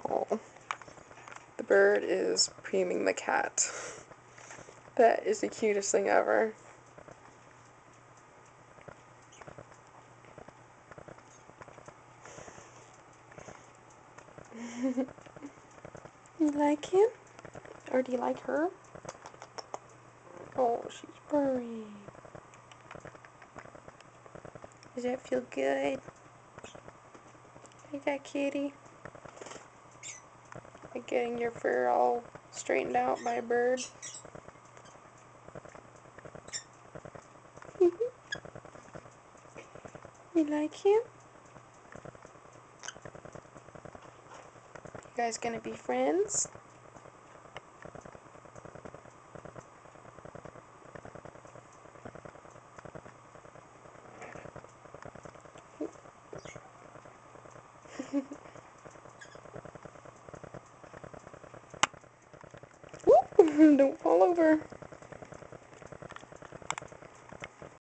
Oh, the bird is preeming the cat. That is the cutest thing ever. You like him? Or do you like her? Oh, she's purring. Does that feel good? Like that, kitty? Like getting your fur all straightened out by a bird? You like him? You guys gonna be friends? Don't fall over.